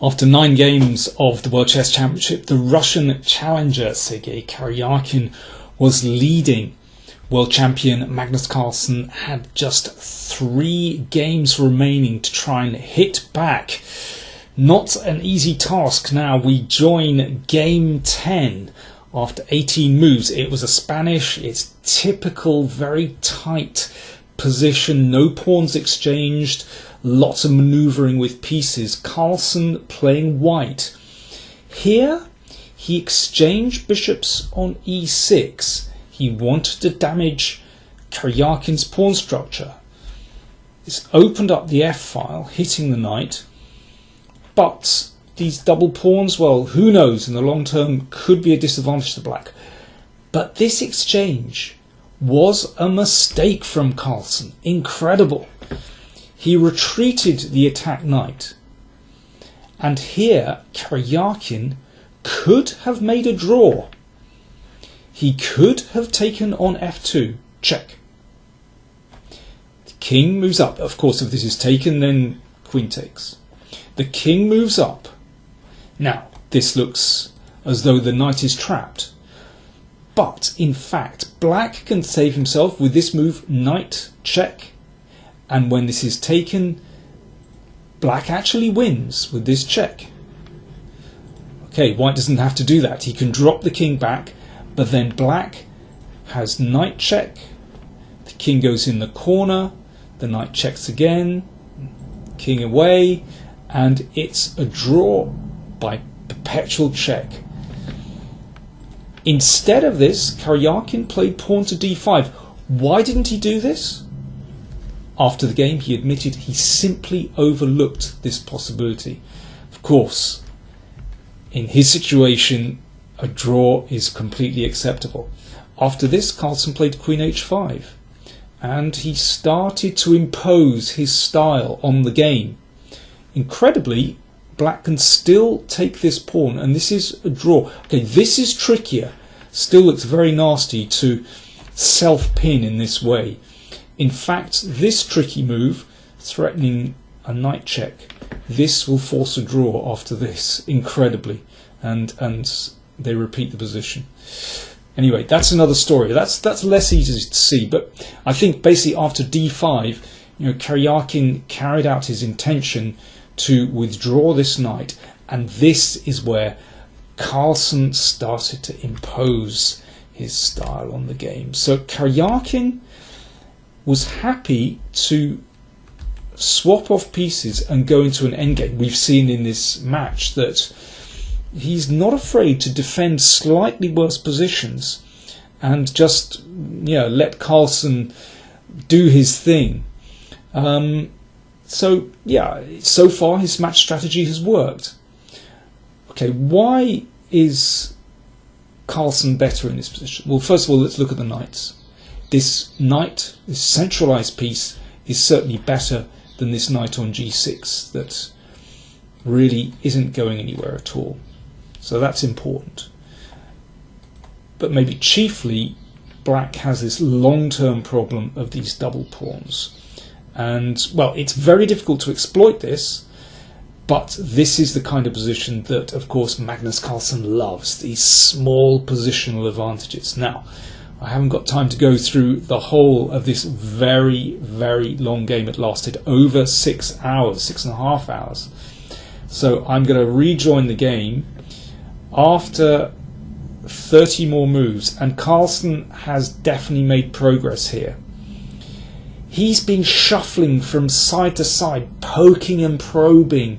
After 9 games of the World Chess Championship, the Russian challenger Sergei Karjakin was leading. World champion Magnus Carlsen had just 3 games remaining to try and hit back. Not an easy task. Now we join game 10 after 18 moves. It was a Spanish, it's typical, very tight position, no pawns exchanged, lots of manoeuvring with pieces. Carlson playing white. Here he exchanged bishops on e6. He wanted to damage Karjakin's pawn structure. This opened up the f-file, hitting the knight. But these double pawns, well, who knows, in the long term could be a disadvantage to black. But this exchange was a mistake from Carlson. Incredible. He retreated the attack knight. And here Karjakin could have made a draw. He could have taken on f2, check. The king moves up. Of course, if this is taken, then queen takes. The king moves up. Now, this looks as though the knight is trapped. But, in fact, black can save himself with this move, knight, check. And when this is taken, black actually wins with this check. Okay, white doesn't have to do that. He can drop the king back, but then black has knight check. The king goes in the corner. The knight checks again. King away. And it's a draw by perpetual check. Instead of this, Karjakin played pawn to d5. Why didn't he do this? After the game, he admitted he simply overlooked this possibility. Of course, in his situation, a draw is completely acceptable. After this, Carlson played queen h5, and he started to impose his style on the game. Incredibly, black can still take this pawn, and this is a draw. Okay, this is trickier. Still looks very nasty to self-pin in this way. In fact, this tricky move, threatening a knight check, this will force a draw after this, incredibly, and they repeat the position. Anyway, that's another story. That's less easy to see, but I think basically after d5, Karjakin carried out his intention to withdraw this knight, and this is where Carlson started to impose his style on the game. So Karjakin was happy to swap off pieces and go into an endgame. We've seen in this match that he's not afraid to defend slightly worse positions and just let Carlson do his thing. So far his match strategy has worked. Okay, why is Carlson better in this position? Well, first of all, let's look at the knights. This knight, this centralized piece, is certainly better than this knight on g6 that really isn't going anywhere at all. So that's important. But maybe chiefly, black has this long-term problem of these double pawns. And, well, it's very difficult to exploit this, but this is the kind of position that, of course, Magnus Carlsen loves, these small positional advantages. Now, I haven't got time to go through the whole of this very, very long game. It lasted over 6 hours, 6.5 hours. So I'm going to rejoin the game after 30 more moves, and Carlsen has definitely made progress here. He's been shuffling from side to side, poking and probing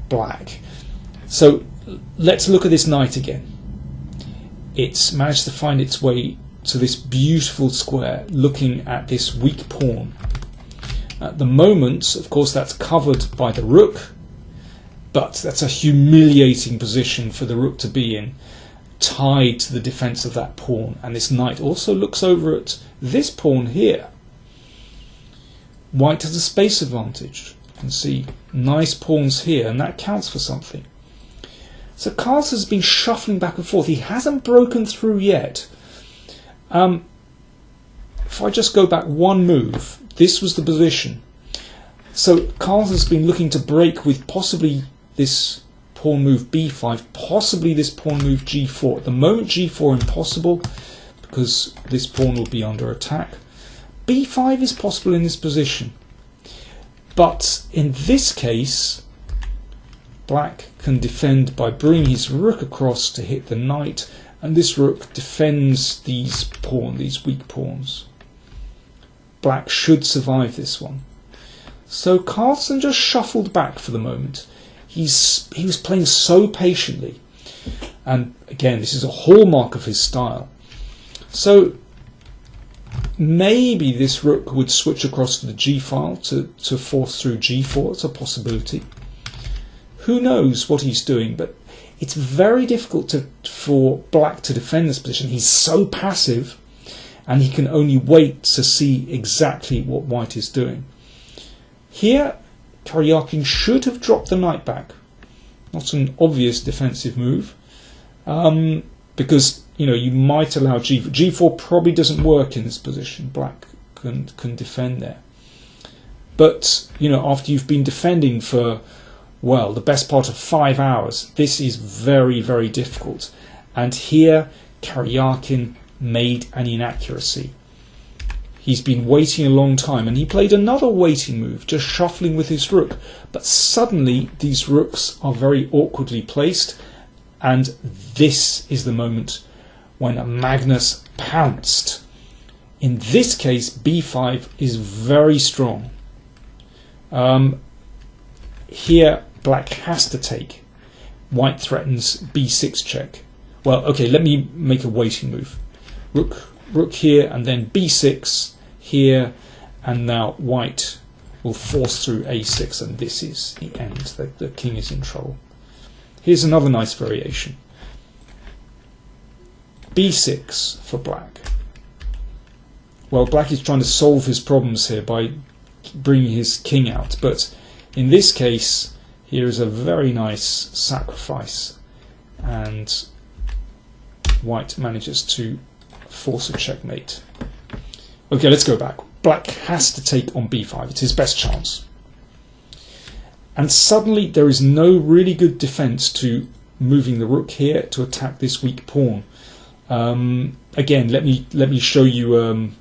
black. So let's look at this knight again. It's managed to find its way to this beautiful square, looking at this weak pawn. At the moment, of course, that's covered by the rook, but that's a humiliating position for the rook to be in, tied to the defense of that pawn. And this knight also looks over at this pawn here. White has a space advantage. You can see nice pawns here, and that counts for something. So Carlsen has been shuffling back and forth. He hasn't broken through yet. If I just go back one move, this was the position. So Carlsen's been looking to break with possibly this pawn move b5, possibly this pawn move g4. At the moment g4 impossible because this pawn will be under attack. b5 is possible in this position, but in this case black can defend by bringing his rook across to hit the knight, and this rook defends these weak pawns. Black should survive this one. So Carlson just shuffled back for the moment. He was playing so patiently, and again this is a hallmark of his style. So maybe this rook would switch across to the g file to force through g4. It's a possibility. Who knows what he's doing, but it's very difficult for black to defend this position. He's so passive, and he can only wait to see exactly what white is doing. Here, Karjakin should have dropped the knight back. Not an obvious defensive move, because you might allow g4. g4 probably doesn't work in this position. Black can defend there, but after you've been defending for the best part of 5 hours, this is very, very difficult. And here, Karjakin made an inaccuracy. He's been waiting a long time, and he played another waiting move, just shuffling with his rook. But suddenly, these rooks are very awkwardly placed, and this is the moment when Magnus pounced. In this case, b5 is very strong. Here, black has to take. White threatens b6 check. Well, okay, let me make a waiting move. Rook here, and then b6 here, and now white will force through a6, and this is the end. The king is in trouble. Here's another nice variation. b6 for black. Well, black is trying to solve his problems here by bringing his king out, but in this case, here is a very nice sacrifice, and white manages to force a checkmate. Okay, let's go back. Black has to take on b5. It's his best chance. And suddenly there is no really good defense to moving the rook here to attack this weak pawn. Again, let me show you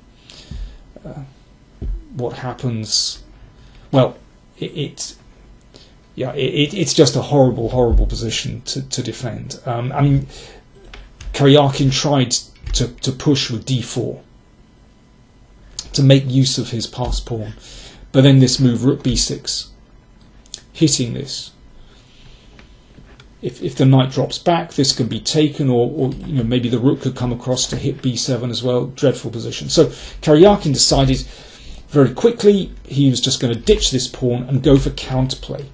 what happens. Well, it's just a horrible position to defend. I mean, Karjakin tried to push with d4 to make use of his passed pawn, but then this move, rook b6, hitting this. If the knight drops back, this can be taken, or maybe the rook could come across to hit b7 as well. Dreadful position. So Karjakin decided very quickly he was just going to ditch this pawn and go for counterplay.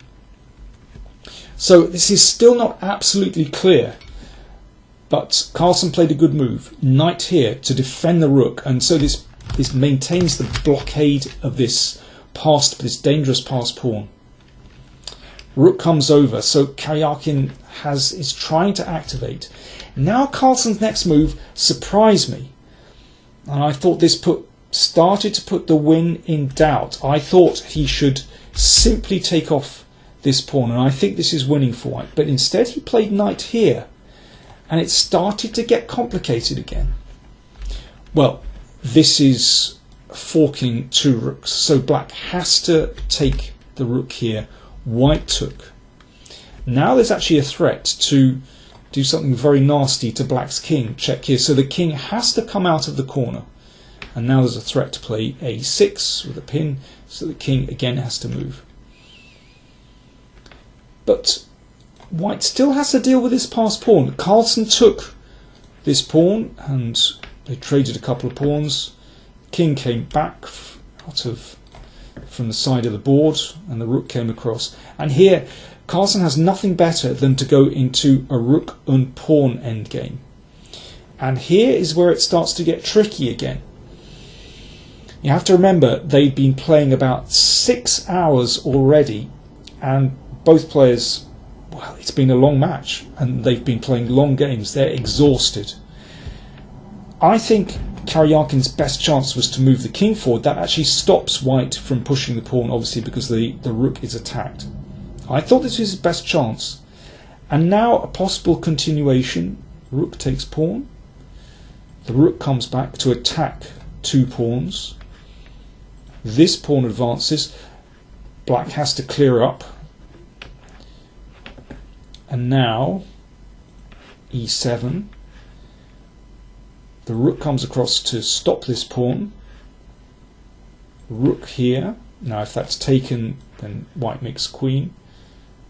So this is still not absolutely clear, but Carlson played a good move. Knight here to defend the rook, and so this maintains the blockade of this dangerous passed pawn. Rook comes over, so Karjakin is trying to activate. Now Carlsen's next move surprised me, and I thought this started to put the win in doubt. I thought he should simply take off this pawn, and I think this is winning for white. But instead he played knight here, and it started to get complicated again. Well, this is forking two rooks, so black has to take the rook here. White took. Now there's actually a threat to do something very nasty to black's king. Check here. So the king has to come out of the corner, and now there's a threat to play a6 with a pin, so the king again has to move. But white still has to deal with this passed pawn. Carlsen took this pawn, and they traded a couple of pawns. King came back from the side of the board, and the rook came across. And here, Carlsen has nothing better than to go into a rook and pawn endgame. And here is where it starts to get tricky again. You have to remember they've been playing about 6 hours already, and both players, well, it's been a long match, and they've been playing long games. They're exhausted. I think Karjakin's best chance was to move the king forward. That actually stops white from pushing the pawn, obviously, because the rook is attacked. I thought this was his best chance, And now a possible continuation. Rook takes pawn. The rook comes back to attack 2 pawns. This pawn advances. Black has to clear up. And now e7. The rook comes across to stop this pawn. Rook here. Now if that's taken, then white makes queen.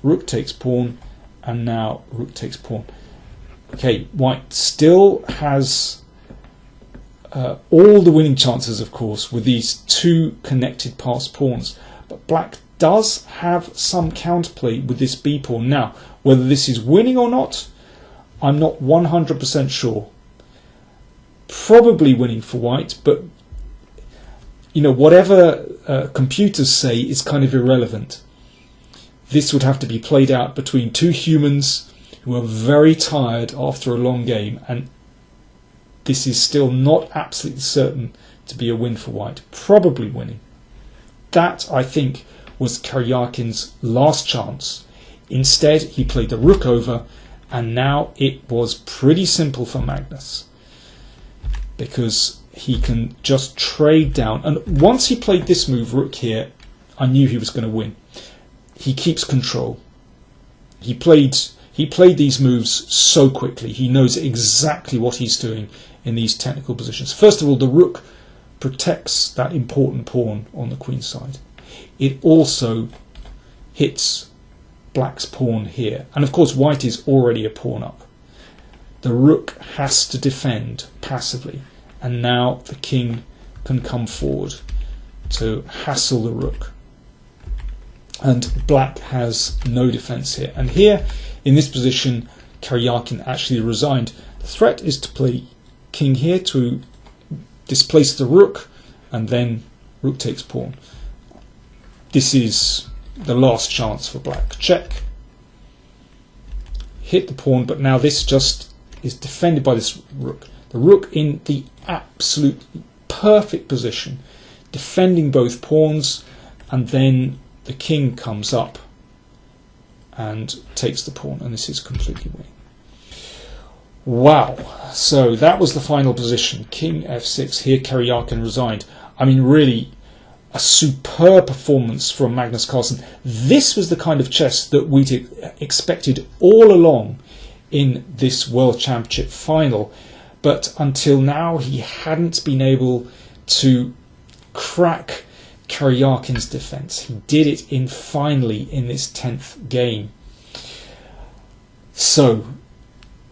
Rook takes pawn, and now rook takes pawn. Okay, white still has all the winning chances, of course, with these 2 connected passed pawns. But black does have some counterplay with this b pawn. Now, whether this is winning or not, I'm not 100% sure. Probably winning for white, but you know, whatever computers say is kind of irrelevant. This would have to be played out between 2 humans who are very tired after a long game, and this is still not absolutely certain to be a win for white. Probably winning. That, I think, was Karjakin's last chance. Instead, he played the rook over, and now it was pretty simple for Magnus, because he can just trade down. And once he played this move, rook here, I knew he was going to win. He keeps control. He played these moves so quickly. He knows exactly what he's doing in these technical positions. First of all, the rook protects that important pawn on the queen side. It also hits black's pawn here. And of course, white is already a pawn up. The rook has to defend passively. And now the king can come forward to hassle the rook. And black has no defense here. And here, in this position, Karjakin actually resigned. The threat is to play king here to displace the rook, and then rook takes pawn. This is the last chance for black. Check. Hit the pawn, but now this just is defended by this rook. The rook in the absolute perfect position, defending both pawns, and then the king comes up and takes the pawn, and this is completely winning. Wow, so that was the final position. King f6, here Karjakin resigned. I mean, really a superb performance from Magnus Carlsen. This was the kind of chess that we'd expected all along in this World Championship final, but until now he hadn't been able to crack Karjakin's defense. He did it finally in this 10th game. So,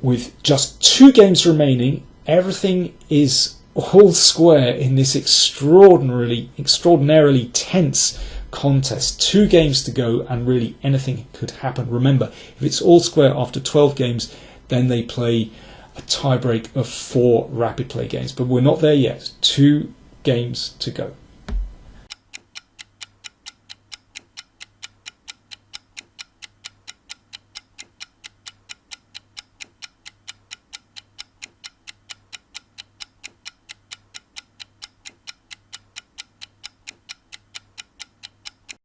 with just 2 games remaining, everything is all square in this extraordinarily tense contest. 2 games to go, and really anything could happen. Remember, if it's all square after 12 games, then they play a tiebreak of 4 rapid play games. But we're not there yet. 2 games to go.